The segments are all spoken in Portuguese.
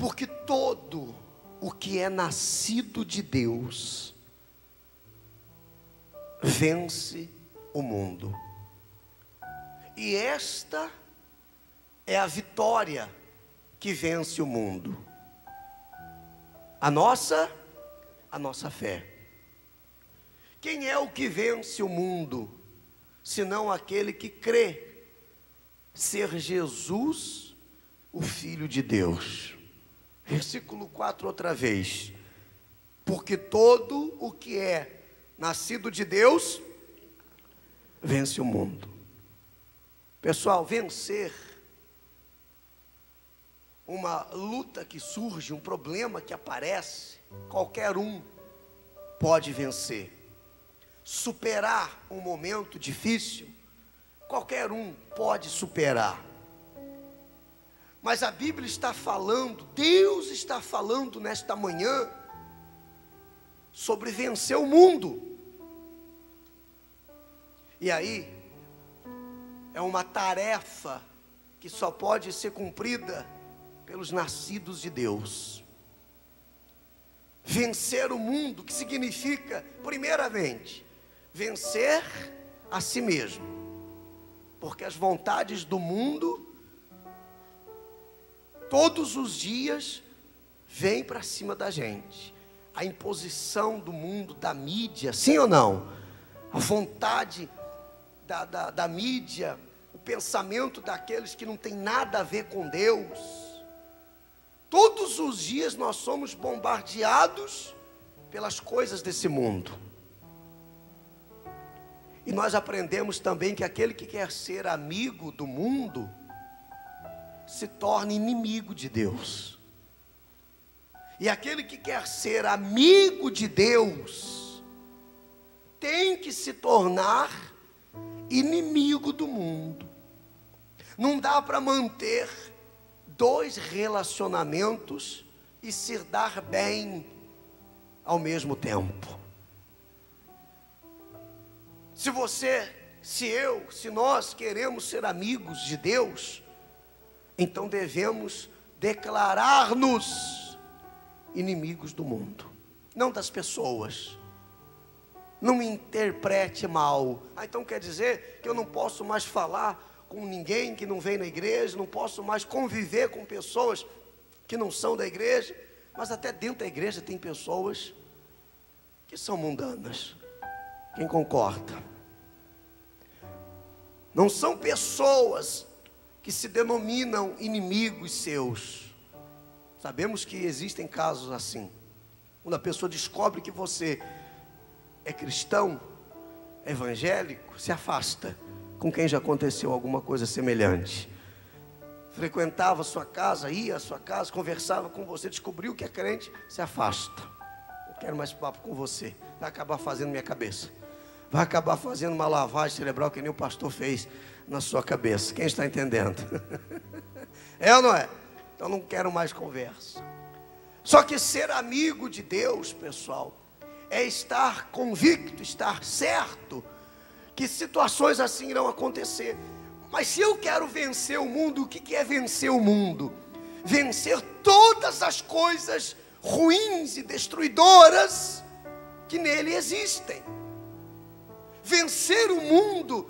Porque todo o que é nascido de Deus vence o mundo. E esta é a vitória que vence o mundo. A nossa fé. Quem é o que vence o mundo, senão aquele que crê ser Jesus, o Filho de Deus? Versículo 4 outra vez. Porque todo o que é nascido de Deus vence o mundo. Pessoal, vencer uma luta que surge, um problema que aparece, qualquer um pode vencer. Superar um momento difícil, qualquer um pode superar. Mas a Bíblia está falando, Deus está falando nesta manhã sobre vencer o mundo. E aí, é uma tarefa que só pode ser cumprida pelos nascidos de Deus. Vencer o mundo, que significa, primeiramente, vencer a si mesmo. Porque as vontades do mundo, todos os dias, vêm para cima da gente. A imposição do mundo, da mídia, sim ou não? A vontade da mídia, o pensamento daqueles que não tem nada a ver com Deus. Todos os dias nós somos bombardeados pelas coisas desse mundo. E nós aprendemos também que aquele que quer ser amigo do mundo se torna inimigo de Deus. E aquele que quer ser amigo de Deus tem que se tornar inimigo do mundo. Não dá para manter dois relacionamentos e se dar bem ao mesmo tempo. Se nós queremos ser amigos de Deus, então devemos declarar-nos inimigos do mundo, não das pessoas. Não me interprete mal. Então quer dizer que eu não posso mais falar com ninguém que não vem na igreja, não posso mais conviver com pessoas que não são da igreja. Mas até dentro da igreja tem pessoas que são mundanas. Quem concorda? Não são pessoas que se denominam inimigos seus. Sabemos que existem casos assim. Quando a pessoa descobre que você é cristão, evangélico, se afasta com quem já aconteceu alguma coisa semelhante. Frequentava a sua casa, ia à sua casa, conversava com você, descobriu que é crente, se afasta. Não quero mais papo com você, vai acabar fazendo minha cabeça. Vai acabar fazendo uma lavagem cerebral que nem o pastor fez na sua cabeça. Quem está entendendo? É ou não é? Então não quero mais conversa. Só que ser amigo de Deus, pessoal, é estar convicto, estar certo que situações assim irão acontecer. Mas se eu quero vencer o mundo, o que é vencer o mundo? Vencer todas as coisas ruins e destruidoras que nele existem. Vencer o mundo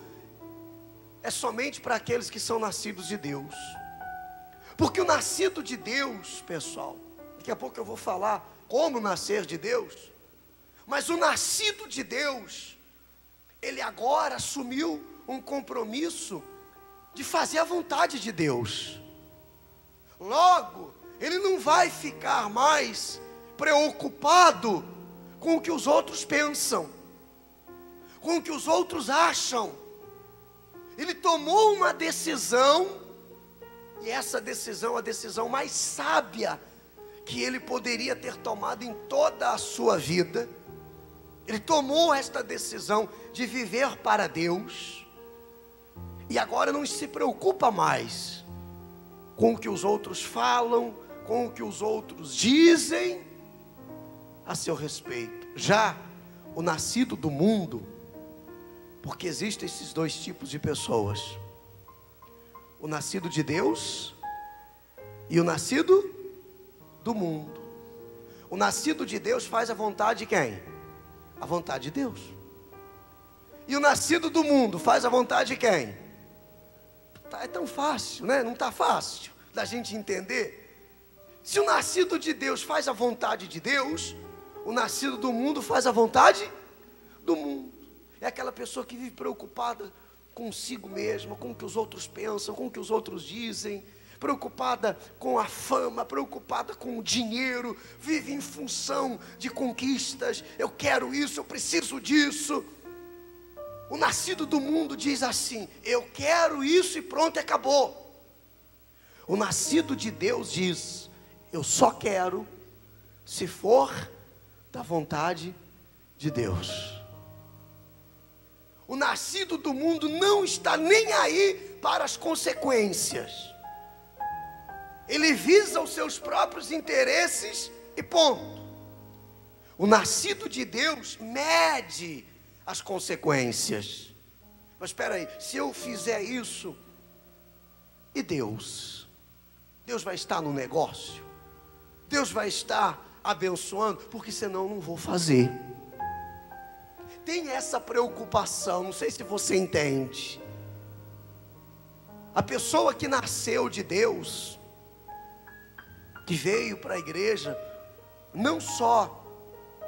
é somente para aqueles que são nascidos de Deus. Porque o nascido de Deus, pessoal, daqui a pouco eu vou falar como nascer de Deus. Mas o nascido de Deus, ele agora assumiu um compromisso de fazer a vontade de Deus. Logo, ele não vai ficar mais preocupado com o que os outros pensam, com o que os outros acham. Ele tomou uma decisão, e essa decisão é a decisão mais sábia que ele poderia ter tomado em toda a sua vida. Ele tomou esta decisão de viver para Deus, e agora não se preocupa mais com o que os outros falam, com o que os outros dizem a seu respeito. Já o nascido do mundo, porque existem esses dois tipos de pessoas: o nascido de Deus e o nascido do mundo. O nascido de Deus faz a vontade de quem? A vontade de Deus. E o nascido do mundo faz a vontade de quem? É tão fácil, né? Não está fácil da gente entender. Se o nascido de Deus faz a vontade de Deus, o nascido do mundo faz a vontade do mundo. É aquela pessoa que vive preocupada consigo mesma, com o que os outros pensam, com o que os outros dizem, preocupada com a fama, preocupada com o dinheiro, vive em função de conquistas. Eu quero isso, eu preciso disso. O nascido do mundo diz assim: eu quero isso e pronto, acabou. O nascido de Deus diz: eu só quero se for da vontade de Deus. O nascido do mundo não está nem aí para as consequências. Ele visa os seus próprios interesses e ponto. O nascido de Deus mede as consequências. Mas espera aí, se eu fizer isso, e Deus? Deus vai estar no negócio? Deus vai estar abençoando? Porque senão eu não vou fazer. Tem essa preocupação, não sei se você entende. A pessoa que nasceu de Deus, que veio para a igreja, não só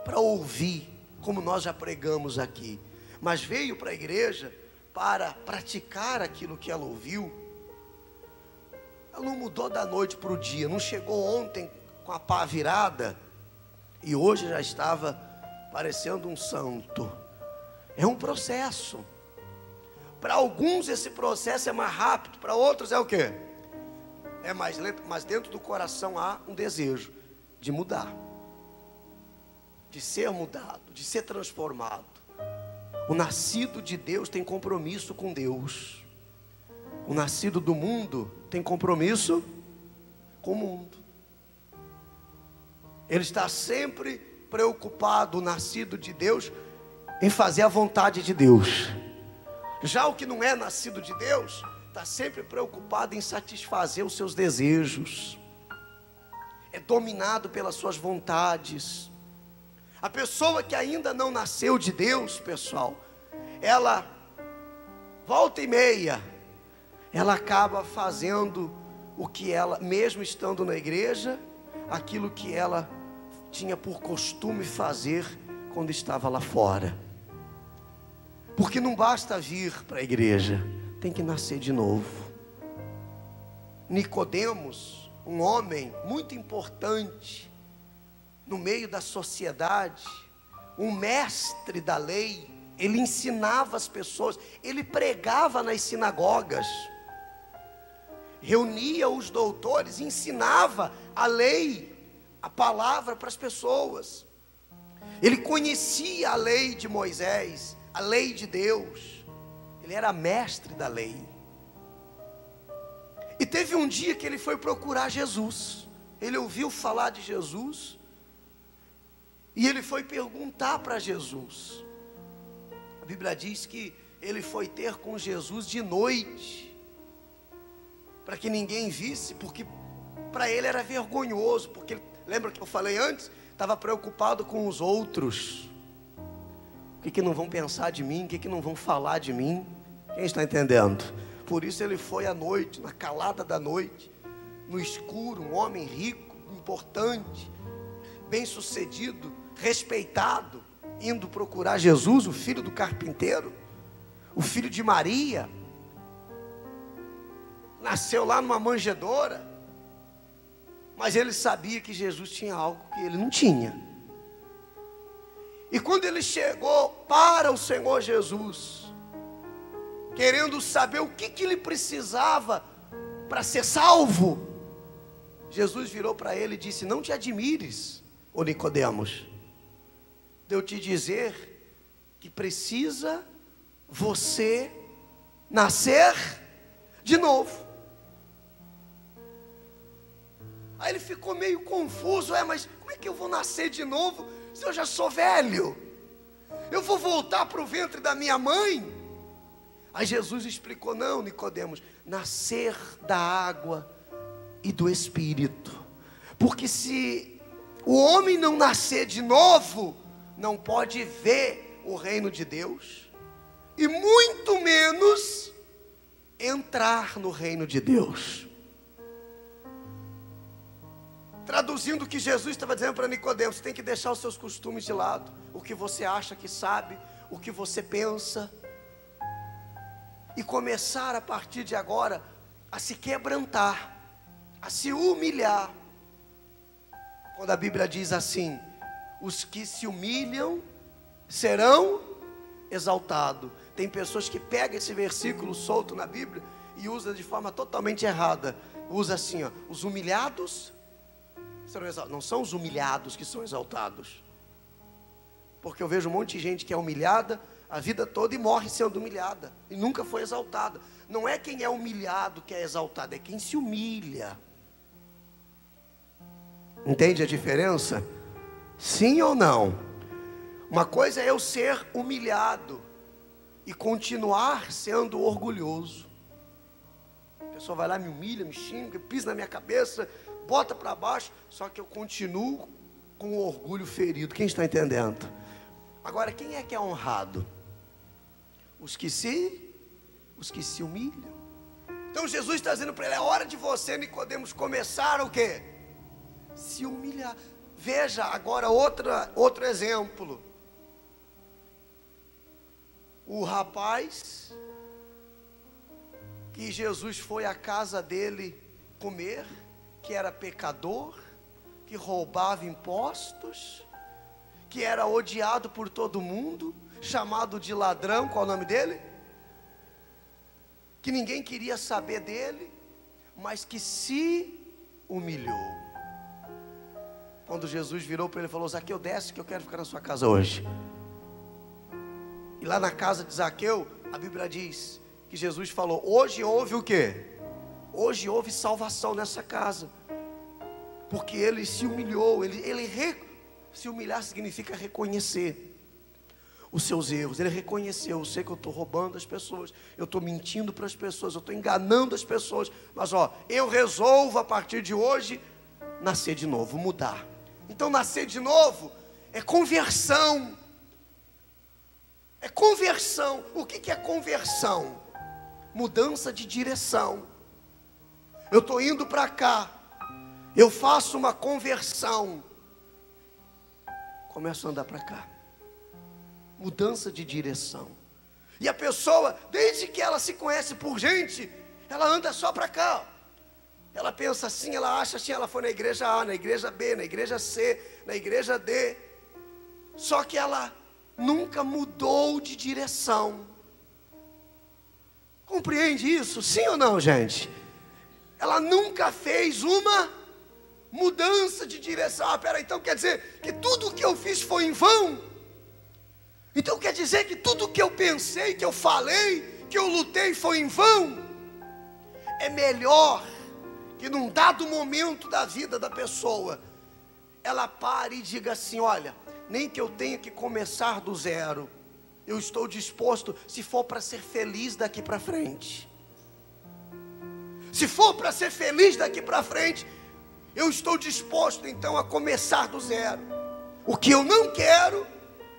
para ouvir, como nós já pregamos aqui, mas veio para a igreja para praticar aquilo que ela ouviu. Ela não mudou da noite para o dia, não chegou ontem com a pá virada e hoje já estava parecendo um santo. É um processo. Para alguns esse processo é mais rápido, para outros é o quê? É mais lento, mas dentro do coração há um desejo de mudar, de ser mudado, de ser transformado. O nascido de Deus tem compromisso com Deus. O nascido do mundo tem compromisso com o mundo. Ele está sempre preocupado, o nascido de Deus, em fazer a vontade de Deus. Já o que não é nascido de Deus está sempre preocupado em satisfazer os seus desejos, é dominado pelas suas vontades. A pessoa que ainda não nasceu de Deus, pessoal, ela, volta e meia, ela acaba fazendo o que ela, mesmo estando na igreja, aquilo que ela tinha por costume fazer quando estava lá fora. Porque não basta vir para a igreja, tem que nascer de novo. Nicodemos, um homem muito importante no meio da sociedade, um mestre da lei, ele ensinava as pessoas, ele pregava nas sinagogas, reunia os doutores, ensinava a lei, a palavra para as pessoas. Ele conhecia a lei de Moisés, a lei de Deus. Ele era mestre da lei. E teve um dia que ele foi procurar Jesus. Ele ouviu falar de Jesus e ele foi perguntar para Jesus. A Bíblia diz que ele foi ter com Jesus de noite, para que ninguém visse, porque para ele era vergonhoso, porque lembra que eu falei antes? Estava preocupado com os outros. O que não vão pensar de mim? O que não vão falar de mim? Quem está entendendo? Por isso ele foi à noite, na calada da noite, no escuro, um homem rico, importante, bem sucedido, respeitado, indo procurar Jesus, o filho do carpinteiro, o filho de Maria, nasceu lá numa manjedoura, mas ele sabia que Jesus tinha algo que ele não tinha. E quando ele chegou para o Senhor Jesus, querendo saber o que ele precisava para ser salvo, Jesus virou para ele e disse: não te admires, ô Nicodemos, de eu te dizer que precisa você nascer de novo. Aí ele ficou meio confuso, mas como é que eu vou nascer de novo se eu já sou velho? Eu vou voltar para o ventre da minha mãe? Aí Jesus explicou: não, Nicodemos, nascer da água e do Espírito. Porque se o homem não nascer de novo, não pode ver o reino de Deus, e muito menos entrar no reino de Deus. Traduzindo o que Jesus estava dizendo para Nicodemos: você tem que deixar os seus costumes de lado, o que você acha que sabe, o que você pensa, e começar a partir de agora a se quebrantar, a se humilhar. Quando a Bíblia diz assim: os que se humilham serão exaltados. Tem pessoas que pegam esse versículo solto na Bíblia e usam de forma totalmente errada. Usa assim, ó: os humilhados serão exaltados. Não são os humilhados que são exaltados, porque eu vejo um monte de gente que é humilhada a vida toda e morre sendo humilhada e nunca foi exaltada. Não é quem é humilhado que é exaltado, é quem se humilha. Entende a diferença? Sim ou não? Uma coisa é eu ser humilhado e continuar sendo orgulhoso. A pessoa vai lá, me humilha, me xinga, pisa na minha cabeça, bota para baixo, só que eu continuo com o orgulho ferido. Quem está entendendo? Agora, quem é que é honrado? Os que se humilham. Então Jesus está dizendo para ele: é hora de você, Nicodemos, começar o quê? Se humilhar. Veja agora outro exemplo. O rapaz que Jesus foi à casa dele comer, que era pecador, que roubava impostos, que era odiado por todo mundo, chamado de ladrão. Qual é o nome dele? Que ninguém queria saber dele, mas que se humilhou. Quando Jesus virou para ele e falou: Zaqueu, desce que eu quero ficar na sua casa hoje. E lá na casa de Zaqueu, a Bíblia diz que Jesus falou: hoje houve o quê? Hoje houve salvação nessa casa, porque ele se humilhou. Se humilhar significa reconhecer os seus erros. Ele reconheceu: eu sei que eu estou roubando as pessoas, eu estou mentindo para as pessoas, eu estou enganando as pessoas, mas eu resolvo a partir de hoje nascer de novo, mudar. Então nascer de novo é conversão. É conversão. O que é conversão? Mudança de direção. Eu estou indo para cá, eu faço uma conversão, começo a andar para cá. Mudança de direção. E a pessoa, desde que ela se conhece por gente, ela anda só para cá. Ela pensa assim, ela acha assim, ela foi na igreja A, na igreja B, na igreja C, na igreja D. Só que ela nunca mudou de direção. Compreende isso? Sim ou não, gente? Ela nunca fez uma mudança de direção. Peraí, então quer dizer que tudo o que eu fiz foi em vão? Então quer dizer que tudo o que eu pensei, que eu falei, que eu lutei foi em vão? É melhor que num dado momento da vida da pessoa, ela pare e diga assim: olha, nem que eu tenha que começar do zero, eu estou disposto, se for para ser feliz daqui para frente. Se for para ser feliz daqui para frente, eu estou disposto então a começar do zero. O que eu não quero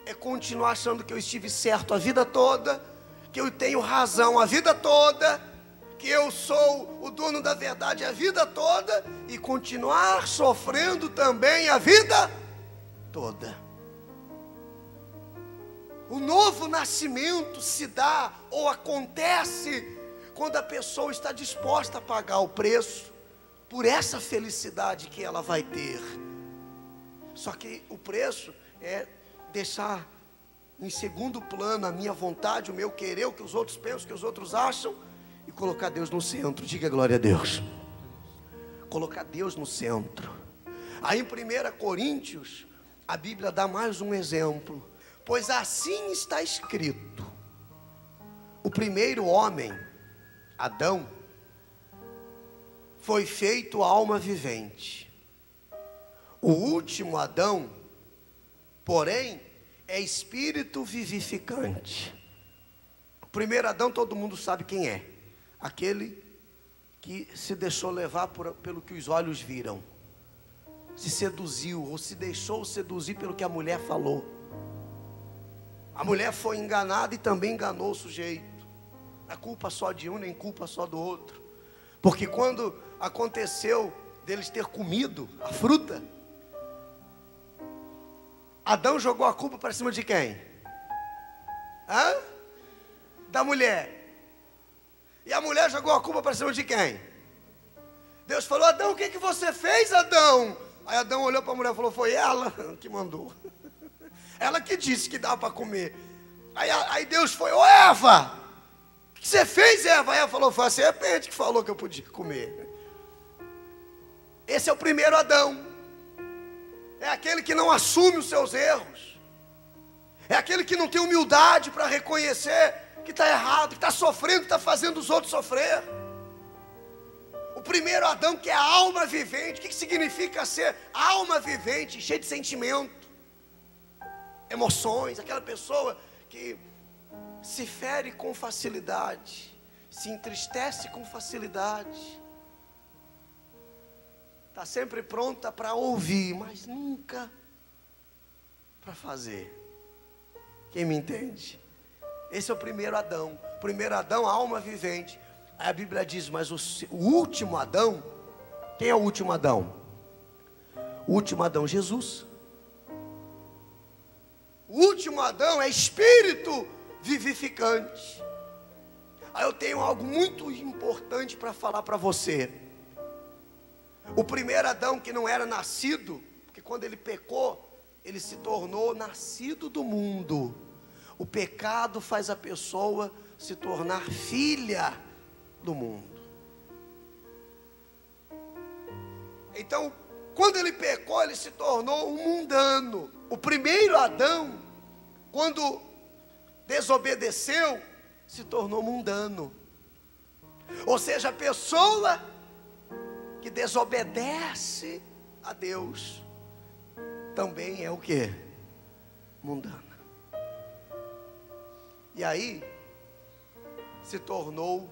é continuar achando que eu estive certo a vida toda, que eu tenho razão a vida toda, que eu sou o dono da verdade a vida toda, e continuar sofrendo também a vida toda. O novo nascimento se dá ou acontece quando a pessoa está disposta a pagar o preço por essa felicidade que ela vai ter. Só que o preço é deixar em segundo plano a minha vontade, o meu querer, o que os outros pensam, o que os outros acham, e colocar Deus no centro. Diga glória a Deus. Colocar Deus no centro. Aí em 1 Coríntios, a Bíblia dá mais um exemplo. Pois assim está escrito: o primeiro homem, Adão, foi feito alma vivente. O último Adão, porém, é espírito vivificante. O primeiro Adão todo mundo sabe quem é. Aquele que se deixou levar pelo que os olhos viram. se seduziu ou se deixou seduzir pelo que a mulher falou. A mulher foi enganada e também enganou o sujeito. Não é culpa só de um, nem culpa só do outro. Porque quando aconteceu deles ter comido a fruta, Adão jogou a culpa para cima de quem? Da mulher. E a mulher jogou a culpa para cima de quem? Deus falou: Adão, o que você fez, Adão? Aí Adão olhou para a mulher e falou: foi ela que mandou. Ela que disse que dava para comer. Aí Deus foi: ô Eva, o que você fez, Eva? Aí ela falou: foi a serpente que falou que eu podia comer. Esse é o primeiro Adão. É aquele que não assume os seus erros. É aquele que não tem humildade para reconhecer que está errado, que está sofrendo, que está fazendo os outros sofrer. O primeiro Adão, que é a alma vivente. O que significa ser alma vivente? Cheia de sentimento, emoções. Aquela pessoa que se fere com facilidade, se entristece com facilidade, está sempre pronta para ouvir, mas nunca para fazer. Quem me entende? Esse é o primeiro Adão. O primeiro Adão, a alma vivente. Aí a Bíblia diz: mas o último Adão, quem é o último Adão? O último Adão, Jesus. O último Adão é espírito vivificante. Aí eu tenho algo muito importante para falar para você. O primeiro Adão, que não era nascido, porque quando ele pecou, ele se tornou nascido do mundo. O pecado faz a pessoa se tornar filha do mundo. Então, quando ele pecou, ele se tornou um mundano. O primeiro Adão, quando desobedeceu, se tornou mundano. Ou seja, a pessoa que desobedece a Deus também é o quê? Mundana. E aí se tornou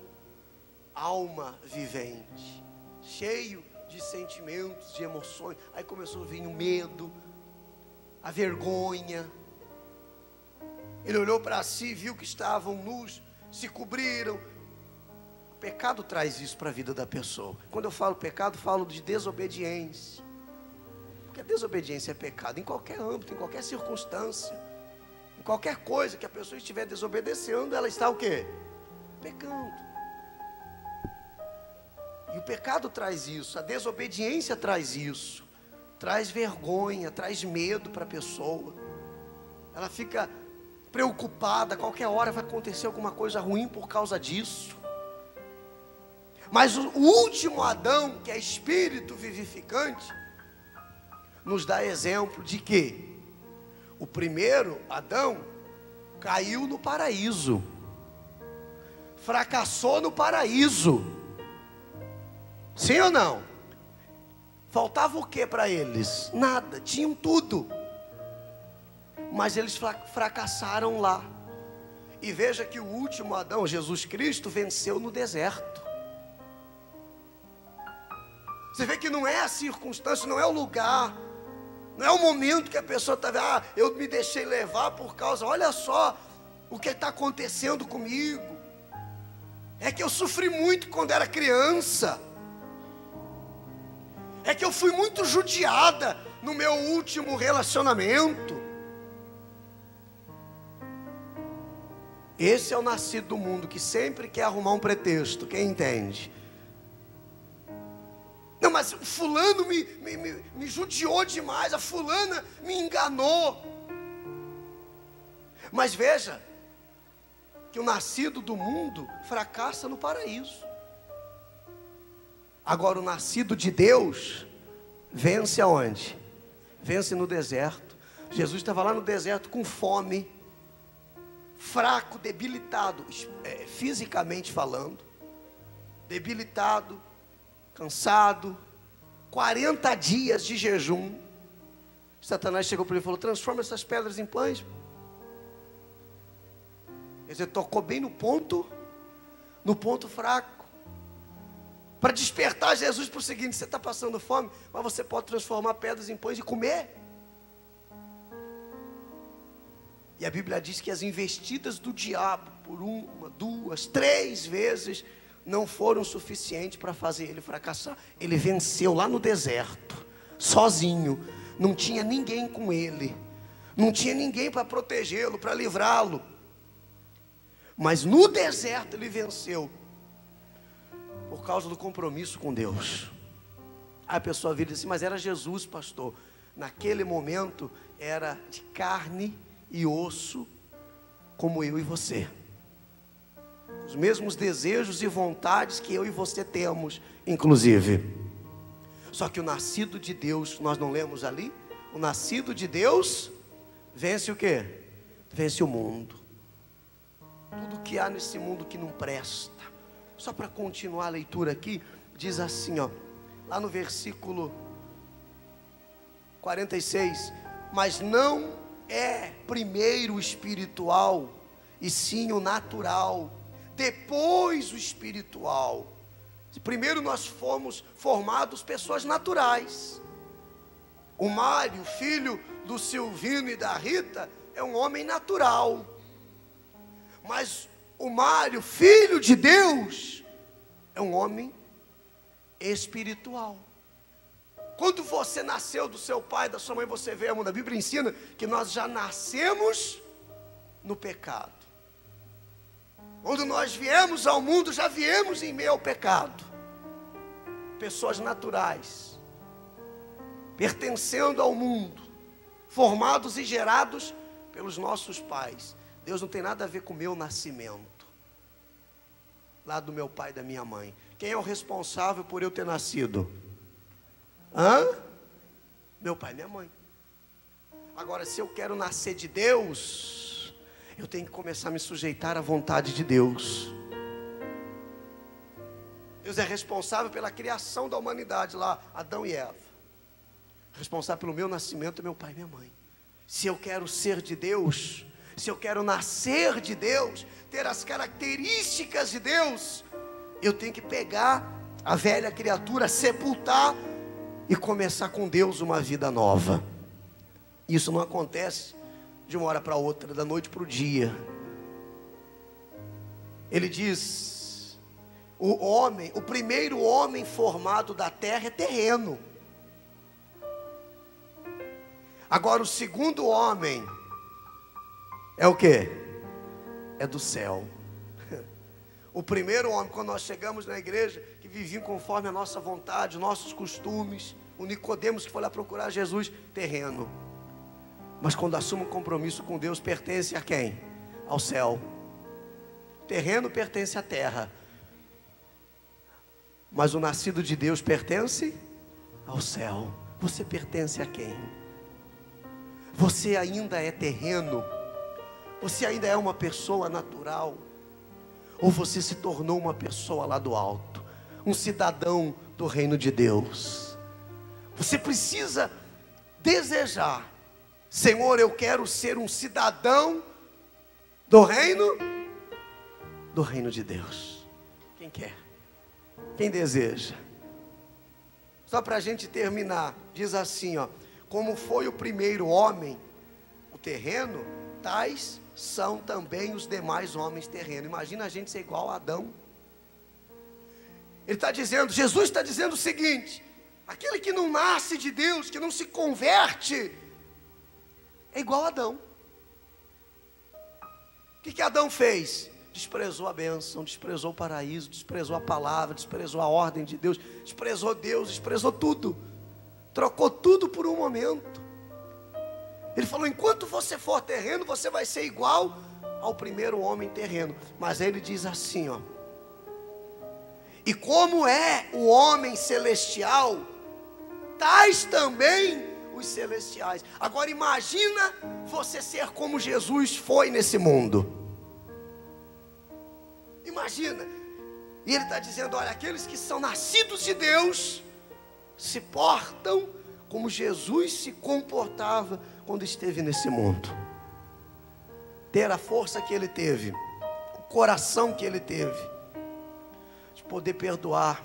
alma vivente, cheio de sentimentos, de emoções. Aí começou a vir o medo, a vergonha. Ele olhou para si, viu que estavam nus, se cobriram. O pecado traz isso para a vida da pessoa. Quando eu falo pecado, falo de desobediência. Porque a desobediência é pecado em qualquer âmbito, em qualquer circunstância. Em qualquer coisa que a pessoa estiver desobedecendo, ela está o quê? Pecando. E o pecado traz isso, a desobediência traz isso. Traz vergonha, traz medo para a pessoa. Ela fica preocupada, a qualquer hora vai acontecer alguma coisa ruim por causa disso. Mas o último Adão, que é espírito vivificante, nos dá exemplo de que o primeiro Adão caiu no paraíso, fracassou no paraíso. Sim ou não? Faltava o que para eles? Nada, tinham tudo. Mas eles fracassaram lá. E veja que o último Adão, Jesus Cristo, venceu no deserto. Você vê que não é a circunstância, não é o lugar, não é o momento que a pessoa está vendo: eu me deixei levar por causa, olha só o que está acontecendo comigo. É que eu sofri muito quando era criança. É que eu fui muito judiada no meu último relacionamento. Esse é o nascido do mundo que sempre quer arrumar um pretexto. Quem entende? Não, mas o fulano me judiou demais, a fulana me enganou. Mas veja que o nascido do mundo fracassa no paraíso. Agora o nascido de Deus vence aonde? Vence no deserto. Jesus estava lá no deserto com fome, fraco, debilitado, fisicamente falando, debilitado, cansado, 40 dias de jejum. Satanás chegou para ele e falou: transforma essas pedras em pães. Quer dizer, tocou bem no ponto fraco. para despertar Jesus para o seguinte: você está passando fome, mas você pode transformar pedras em pães e comer. E a Bíblia diz que as investidas do diabo, por 1, 2, 3 vezes, não foram suficientes para fazer ele fracassar. Ele venceu lá no deserto, sozinho, não tinha ninguém com ele, não tinha ninguém para protegê-lo, para livrá-lo. Mas no deserto ele venceu, por causa do compromisso com Deus. Aí a pessoa vira assim: mas era Jesus, pastor. Naquele momento era de carne e osso, como eu e você. Os mesmos desejos e vontades que eu e você temos, inclusive. Só que o nascido de Deus, nós não lemos ali? O nascido de Deus vence o quê? Vence o mundo. Tudo que há nesse mundo que não presta. Só para continuar a leitura aqui, diz assim, ó, lá no versículo 46: mas não é primeiro o espiritual, e sim o natural, depois o espiritual. Primeiro nós fomos formados pessoas naturais. O Mário, filho do Silvino e da Rita, é um homem natural. Mas o Mário, filho de Deus, é um homem espiritual. Quando você nasceu do seu pai, da sua mãe, você vê, a Bíblia ensina que nós já nascemos no pecado. Quando nós viemos ao mundo, já viemos em meio ao pecado. Pessoas naturais, pertencendo ao mundo, formados e gerados pelos nossos pais. Deus não tem nada a ver com o meu nascimento, lá do meu pai e da minha mãe. Quem é o responsável por eu ter nascido? Meu pai e minha mãe. Agora, se eu quero nascer de Deus, eu tenho que começar a me sujeitar à vontade de Deus. Deus é responsável pela criação da humanidade lá, Adão e Eva. Responsável pelo meu nascimento é meu pai e minha mãe. Se eu quero ser de Deus, se eu quero nascer de Deus, ter as características de Deus, eu tenho que pegar a velha criatura, sepultar e começar com Deus uma vida nova. Isso não acontece de uma hora para outra, da noite para o dia. Ele diz: o primeiro homem formado da terra é terreno. Agora o segundo homem é o quê? É do céu. O primeiro homem, quando nós chegamos na igreja, que viviam conforme a nossa vontade, nossos costumes, o Nicodemos que foi lá procurar Jesus, terreno. Mas quando assume um compromisso com Deus, pertence a quem? Ao céu. Terreno pertence à terra, mas o nascido de Deus pertence ao céu. Você pertence a quem? Você ainda é terreno? Você ainda é uma pessoa natural? Ou você se tornou uma pessoa lá do alto, um cidadão do reino de Deus? Você precisa desejar: Senhor, eu quero ser um cidadão do reino de Deus. Quem quer? Quem deseja? Só para a gente terminar, diz assim, ó: como foi o primeiro homem, o terreno, tais são também os demais homens terrenos. Imagina a gente ser igual a Adão. Ele está dizendo, Jesus está dizendo o seguinte: aquele que não nasce de Deus, que não se converte, é igual a Adão. O que Adão fez? Desprezou a bênção, desprezou o paraíso, desprezou a palavra, desprezou a ordem de Deus, desprezou Deus, desprezou tudo, trocou tudo por um momento. Ele falou: enquanto você for terreno, você vai ser igual ao primeiro homem terreno. Mas aí ele diz assim, ó: e como é o homem celestial, tais também os celestiais. Agora imagina você ser como Jesus foi nesse mundo. Imagina. E ele está dizendo: olha, aqueles que são nascidos de Deus se portam como Jesus se comportava quando esteve nesse mundo. Ter a força que ele teve, o coração que ele teve, de poder perdoar,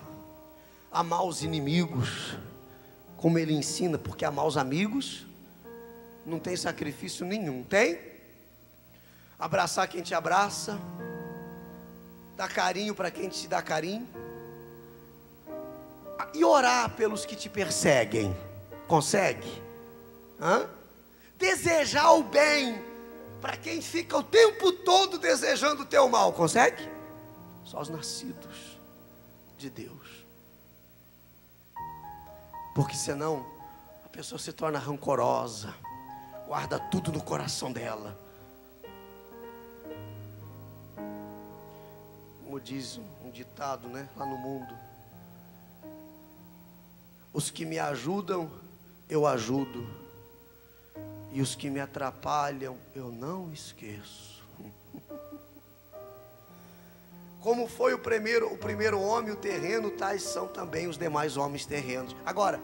amar os inimigos, como ele ensina, porque amar os amigos não tem sacrifício nenhum, tem? Abraçar quem te abraça, dar carinho para quem te dá carinho, e orar pelos que te perseguem, consegue? Desejar o bem para quem fica o tempo todo desejando o teu mal, consegue? Só os nascidos de Deus. Porque senão a pessoa se torna rancorosa, guarda tudo no coração dela. Como diz um ditado, né, lá no mundo: os que me ajudam, eu ajudo, e os que me atrapalham, eu não esqueço. Como foi o primeiro homem, o terreno, tais são também os demais homens terrenos. Agora,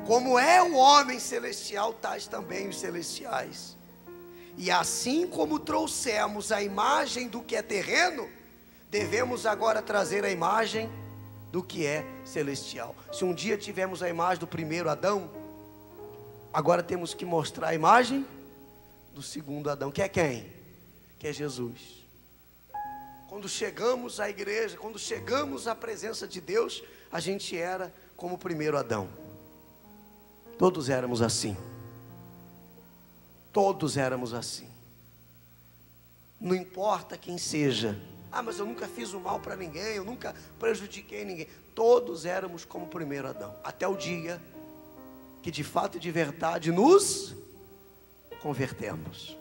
como é o homem celestial, tais também os celestiais. E assim como trouxemos a imagem do que é terreno, devemos agora trazer a imagem do que é celestial. Se um dia tivemos a imagem do primeiro Adão, agora temos que mostrar a imagem do segundo Adão, que é quem? Que é Jesus. Quando chegamos à igreja, quando chegamos à presença de Deus, a gente era como o primeiro Adão. Todos éramos assim. Todos éramos assim. Não importa quem seja. Mas eu nunca fiz o mal para ninguém, eu nunca prejudiquei ninguém. Todos éramos como o primeiro Adão. Até o dia que de fato e de verdade nos convertemos.